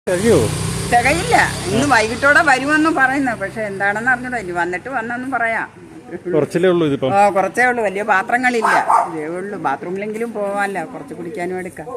തികയില്ല. ഇന്ന് വൈകിട്ടോടെ വരുമെന്നും പറയുന്നു. പക്ഷെ എന്താണെന്ന് അറിഞ്ഞൂടാ. ഇനി വന്നിട്ട് വന്നെന്നും പറയാം. കുറച്ചേ ഉള്ളൂ ഇതിപ്പോ. കുറച്ചേ ഉള്ളൂ. വലിയ പാത്രങ്ങളില്ല. ഇതേ ഉള്ളൂ. ബാത്റൂമിലെങ്കിലും പോവാല്ല, കുറച്ച് കുടിക്കാനും എടുക്കാം.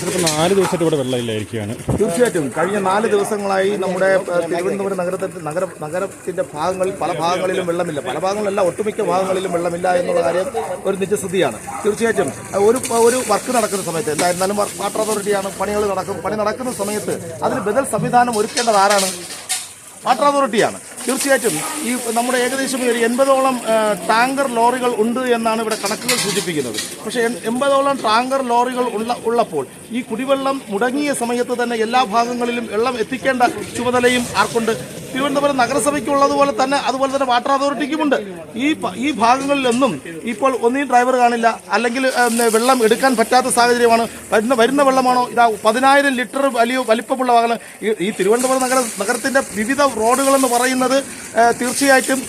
ഇപ്പോൾ 4 ദിവസമായിട്ട് ഇവിടെ വെള്ളമില്ലായിരിക്കുകയാണ്. തീർച്ചയായിട്ടും കഴിഞ്ഞ 4 ദിവസങ്ങളായി നമ്മുടെ തിരുവനന്തപുരം നഗരത്തിന്റെ ഭാഗങ്ങളിൽ പല ഭാഗങ്ങളിലും വെള്ളമില്ല. പല ഭാഗങ്ങളിലല്ല, ഒട്ടുമിക്ക ഭാഗങ്ങളിലും വെള്ളമില്ല എന്നുള്ള കാര്യം ഒരു നിജസ്ഥിതിയാണ്. തീർച്ചയായിട്ടും ഒരു വർക്ക് നടക്കുന്ന സമയത്ത് എന്തായിരുന്നാലും വാട്ടർ അതോറിറ്റിയാണ്, പണി നടക്കുന്ന സമയത്ത് അതിന് ബദൽ സംവിധാനം ഒരുക്കേണ്ടത് ആരാണ്? വാട്ടർ അതോറിറ്റിയാണ്. തീർച്ചയായിട്ടും ഈ നമ്മുടെ ഏകദേശം ഒരു 80ഓളം ടാങ്കർ ലോറികൾ ഉണ്ട് എന്നാണ് ഇവിടെ കണക്കുകൾ സൂചിപ്പിക്കുന്നത്. പക്ഷേ 80ഓളം ടാങ്കർ ലോറികൾ ഉള്ളപ്പോൾ ഈ കുടിവെള്ളം മുടങ്ങിയ സമയത്ത് തന്നെ എല്ലാ ഭാഗങ്ങളിലും വെള്ളം എത്തിക്കേണ്ട ചുമതലയും ആർക്കുണ്ട്? തിരുവനന്തപുരം നഗരസഭയ്ക്കുള്ളതുപോലെ തന്നെ വാട്ടർ അതോറിറ്റിക്കുമുണ്ട്. ഈ ഭാഗങ്ങളിലൊന്നും ഇപ്പോൾ ഒന്നും ഡ്രൈവർ കാണില്ല, അല്ലെങ്കിൽ വെള്ളം എടുക്കാൻ പറ്റാത്ത സാഹചര്യമാണ്. വരുന്ന വെള്ളമാണോ ഇതാ 10,000 ലിറ്റർ വലിപ്പമുള്ള വാഹനം. ഈ തിരുവനന്തപുരം നഗരത്തിന്റെ വിവിധ റോഡുകളെന്ന് പറയുന്നത് തീർച്ചയായിട്ടും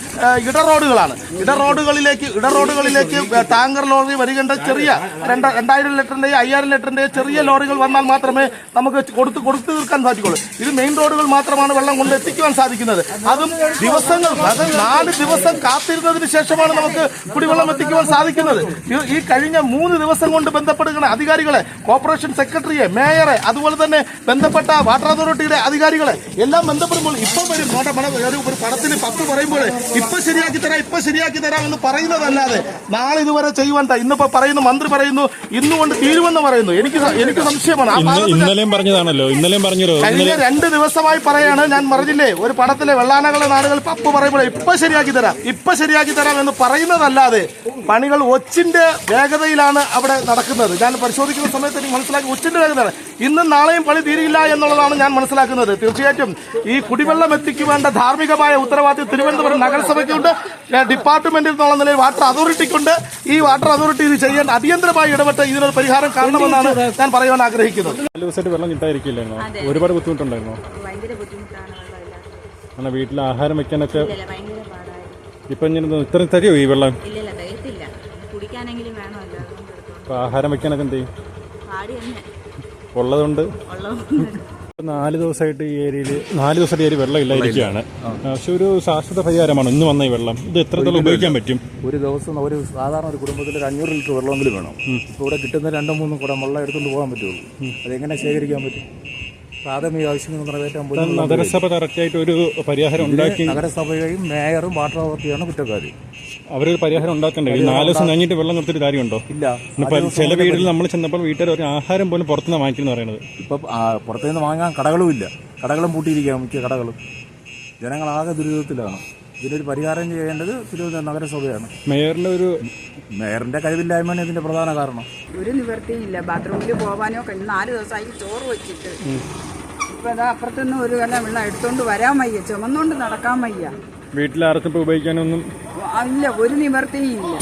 ഇടറോഡുകളാണ്. ഇടറോഡുകളിലേക്ക് ടാങ്കർ ലോറി വരികേണ്ട ചെറിയ 2,000 ലിറ്ററിന്റെയോ 5,000 ലിറ്ററിന്റെയോ ചെറിയ ലോറികൾ വന്നാൽ മാത്രമേ നമുക്ക് കൊടുത്തു തീർക്കാൻ സാധിക്കുള്ളൂ. ഇത് മെയിൻ റോഡുകൾ മാത്രമാണ് വെള്ളം കൊണ്ട് എത്തിക്കുവാൻ സാധിക്കുന്നത്. അതും 4 ദിവസം കാത്തിരുന്നതിന് ശേഷമാണ് നമുക്ക് കുടിവെള്ളം എത്തിക്കുവാൻ സാധിക്കുന്നത്. ഈ കഴിഞ്ഞ 3 ദിവസം കൊണ്ട് ബന്ധപ്പെടുന്ന അധികാരികളെ, കോർപ്പറേഷൻ സെക്രട്ടറിയെ, മേയറെ, അതുപോലെ തന്നെ ബന്ധപ്പെട്ട വാട്ടർ അതോറിറ്റിയുടെ അധികാരികളെ എല്ലാം ബന്ധപ്പെടുമ്പോൾ ഇപ്പം വരും ഒരു പടത്തിന് 10 പറയുമ്പോൾ ഇപ്പൊ ശരിയാക്കി തരാം എന്ന് പറയുന്നതല്ലാതെ നാളെ ഇതുവരെ ചെയ്യുവാൻ ഇന്നിപ്പോ പറയുന്നു, മന്ത്രി പറയുന്നു ഇന്നുകൊണ്ട് തീരുമെന്ന് പറയുന്നു. എനിക്ക് സംശയമാണ്. ഇന്നലെയും പറഞ്ഞതാണല്ലോ, കഴിഞ്ഞ 2 ദിവസമായി പറയാണ്. ഞാൻ പറഞ്ഞില്ലേ, ഒരു പടത്തിലെ വെള്ളാനകളുടെ നാടുകൾ പപ്പ് പറയുമ്പോൾ ഇപ്പൊ ശരിയാക്കി തരാം എന്ന് പറയുന്നതല്ലാതെ പണികൾ ഒച്ചിന്റെ വേഗതയിലാണ് അവിടെ നടക്കുന്നത്. ഞാൻ പരിശോധിക്കുന്ന സമയത്ത് എനിക്ക് മനസ്സിലാക്കി ഒച്ചിന്റെ വേഗതയാണ്. ഇന്നും നാളെയും പണി തീരില്ല എന്നുള്ളതാണ് ഞാൻ മനസ്സിലാക്കുന്നത്. തീർച്ചയായിട്ടും ഈ കുടിവെള്ളം എത്തിക്കുവേണ്ട ധാർമ്മികമായ ഉത്തരവാദിത്വം തിരുവനന്തപുരം നഗരസഭയ്ക്കുണ്ട്, ഡിപ്പാർട്ട്മെന്റിൽ നിന്നുള്ള നിലയിൽ വാട്ടർ അതോറിറ്റിക്കുണ്ട്. ഈ വാട്ടർ അതോറിറ്റി ഇത് ചെയ്യാൻ അടിയന്തരമായി ഇടപെട്ട് ഇതിനൊരു പരിഹാരം കാണണമെന്നാണ് ഞാൻ പറയാൻ ആഗ്രഹിക്കുന്നത്. 4 ദിവസമായിട്ട് വെള്ളം കിട്ടാതിരിക്കില്ലായിരുന്നോ? ഒരുപാട് ബുദ്ധിമുട്ടുണ്ടായിരുന്നോ? വീട്ടിൽ ആഹാരം വെക്കാനൊക്കെ ഇപ്പൊ ഇത്രയും തരുമോ ഈ വെള്ളം? ആഹാരം വെക്കാനൊക്കെ എന്ത് ചെയ്യും? ഉള്ളതുകൊണ്ട് 4 ദിവസമായിട്ട് ഈ ഏരിയയിൽ വെള്ളം ഇല്ലായിരിക്കുകയാണ്. പക്ഷെ ഒരു ശാശ്വത പരിഹാരമാണ് ഇന്ന് വന്ന ഈ വെള്ളം. ഇത് എത്രത്തോളം ഉപയോഗിക്കാൻ പറ്റും? ഒരു ദിവസം സാധാരണ ഒരു കുടുംബത്തിൽ 500 ലിറ്റർ വെള്ളമെങ്കിലും വേണം. ഇപ്പോൾ ഇവിടെ കിട്ടുന്ന 2-3 കുടം വെള്ളം എടുത്തുകൊണ്ട് പോകാൻ പറ്റുള്ളൂ. അതെങ്ങനെ ശേഖരിക്കാൻ പറ്റും? പ്രാഥമിക ആവശ്യങ്ങൾ നിറവേറ്റാൻ പോലും നഗരസഭ കറക്റ്റായിട്ട് ഒരു പരിഹാരം ഉണ്ടാക്കി. നഗരസഭയും മേയറും വാട്ടർ അതോറിറ്റിയാണ് കുറ്റക്കാർ. അവരൊരു പരിഹാരം ഉണ്ടാക്കണ്ടേ? 4 ദിവസം കഴിഞ്ഞിട്ട് വെള്ളം കൊടുത്തിട്ട് കാര്യമുണ്ടോ? ഇല്ല. ചില വീടുകളിൽ നമ്മൾ ചെന്നപ്പോൾ വീട്ടുകാർ ഒരു ആഹാരം പോലും പുറത്തുനിന്ന് വാങ്ങിക്കുന്നു പറയുന്നത്. ഇപ്പം പുറത്തുനിന്ന് വാങ്ങാൻ കടകളും ഇല്ല. കടകളും പൂട്ടിയിരിക്കുക, മിക്ക കടകളും. ജനങ്ങളാകെ ദുരിതത്തിലാണ്. ഇതിനൊരു പരിഹാരം ചെയ്യേണ്ടത് തിരുവനന്തപുരം നഗരസഭയാണ്. മേയറിന്റെ കഴിവില്ലായ്മയാണ് ഇതിന്റെ പ്രധാന കാരണം. ഒരു നിവൃത്തിയില്ല. ബാത്റൂമിൽ പോകാനോ 4 ദിവസമായി ചോറ് വെച്ചിട്ട് ഇപ്പൊ അപ്പുറത്തുനിന്ന് ഒരു കല വെള്ളം എടുത്തോണ്ട് വരാൻ വയ്യ, ചുമന്നുകൊണ്ട് നടക്കാൻ വയ്യ. വീട്ടിലാർക്കും ഉപയോഗിക്കാനൊന്നും ഇല്ല, ഒരു നിവൃത്തിയും ഇല്ല.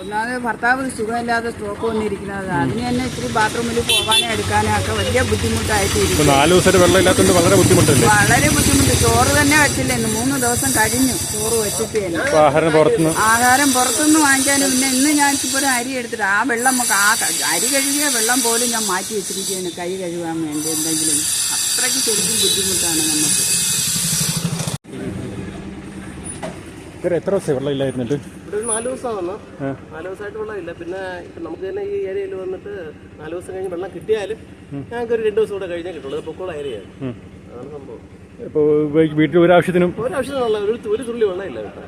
ഒന്നാമത് ഭർത്താവ് സുഖമില്ലാതെ സ്ട്രോക്ക് വന്നിരിക്കുന്നത്. അതിന് തന്നെ ഇത്തിരി ബാത്റൂമിൽ പോകാനോ എടുക്കാനോ ഒക്കെ വലിയ ബുദ്ധിമുട്ടായിട്ട് 4 ദിവസമായിട്ട് വെള്ളം ഇല്ലാത്തതുകൊണ്ട് വളരെ ബുദ്ധിമുട്ട്. ചോറ് തന്നെ വെച്ചില്ല. 3 ദിവസം കഴിഞ്ഞു ചോറ് വെച്ചിട്ട് തന്നെ. ആഹാരം പുറത്തുനിന്ന് വാങ്ങിക്കാനും. പിന്നെ ഇന്ന് ഞാൻ ഇപ്പോൾ ഒരു അരി എടുത്തിട്ട് ആ വെള്ളം അരി കഴുകിയ വെള്ളം പോലും ഞാൻ മാറ്റി വെച്ചിരിക്കുകയാണ് കൈ കഴുകാൻ വേണ്ടി. എന്തെങ്കിലും അത്രയ്ക്ക് ശരിക്കും ബുദ്ധിമുട്ടാണ് നമുക്ക്. എത്ര ദിവസം വെള്ളം ഇല്ലായിരുന്നിട്ട്? ഇവിടെ 4 ദിവസം വന്നു. 4 ദിവസമായിട്ട് വെള്ളമില്ല. പിന്നെ ഇപ്പം നമുക്ക് തന്നെ ഈ ഏരിയയിൽ വന്നിട്ട് 4 ദിവസം കഴിഞ്ഞ് വെള്ളം കിട്ടിയാലും ഞങ്ങൾക്ക് ഒരു 2 ദിവസം കൂടെ കഴിഞ്ഞാൽ കിട്ടുള്ളൂ. പൊക്കോള ഏരിയയാണ്. അതാണ് സംഭവം. ഇപ്പോൾ വീട്ടിൽ ഒരാവശ്യത്തിനുള്ള ഒരു തുള്ളി വെള്ളമില്ല കേട്ടോ.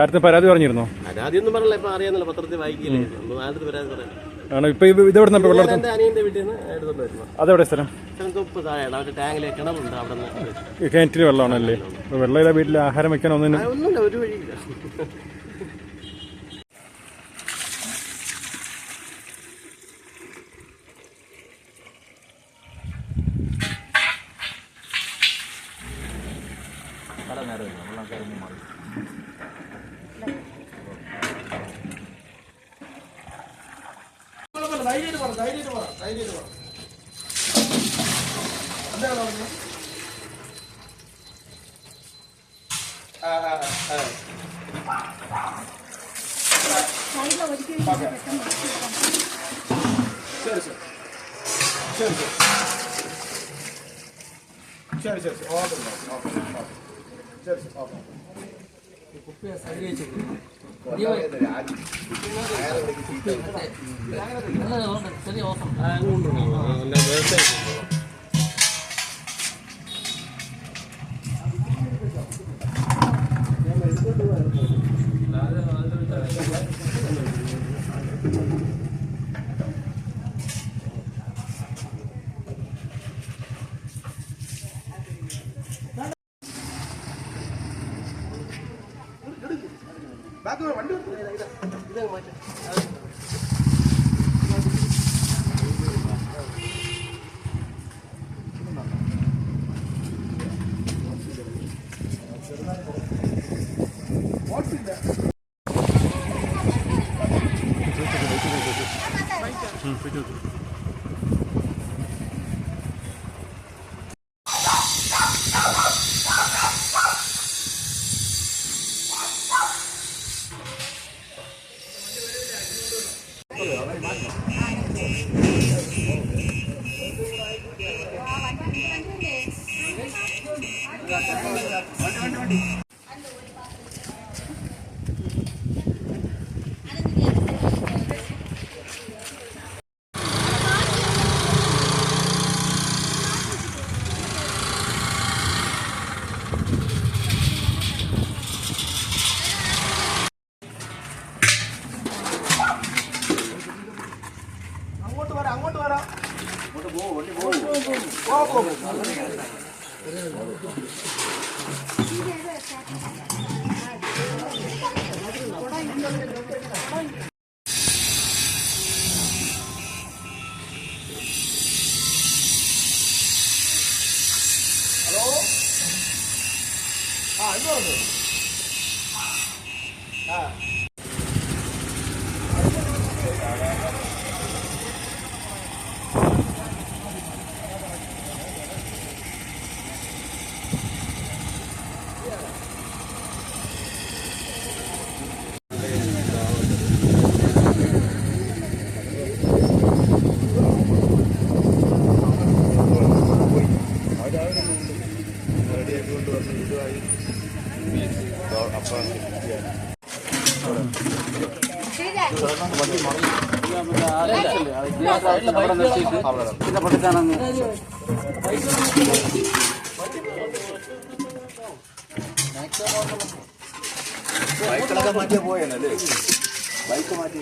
ആർക്കും പരാതി പറഞ്ഞിരുന്നോ? പരാതിയൊന്നും പറഞ്ഞില്ല. ഇപ്പം അറിയാമല്ലോ, പത്രത്തിൽ വായിക്കില്ലേ, ആദ്യത്തെ പരാതി പറയാം. ആണ്. ഇപ്പൊ ഇതെവിടെ നിന്ന് വെള്ളം എൻ്റെ അനിയൻ്റെ വീട്ടിൽ നിന്ന് എടുത്തോണ്ട് വരുന്നത്. അതെവിടെ സ്ഥലം? തൊപ്പ് താഴെയാണ് അവരുടെ ടാങ്കിലെ കിണറുണ്ട്, അവിടെ നിന്ന് കിണറ്റിന് വെള്ളമാണല്ലേ? അപ്പൊ വെള്ളമില്ല, വീട്ടിൽ ആഹാരം വെക്കാൻ ഒന്നിനും ഒന്നുമില്ല, ഒരു വഴിയില്ല. ബൈക്കിളൊക്കെ മാറ്റിയാ പോയല്ലേ? ബൈക്ക് മാറ്റി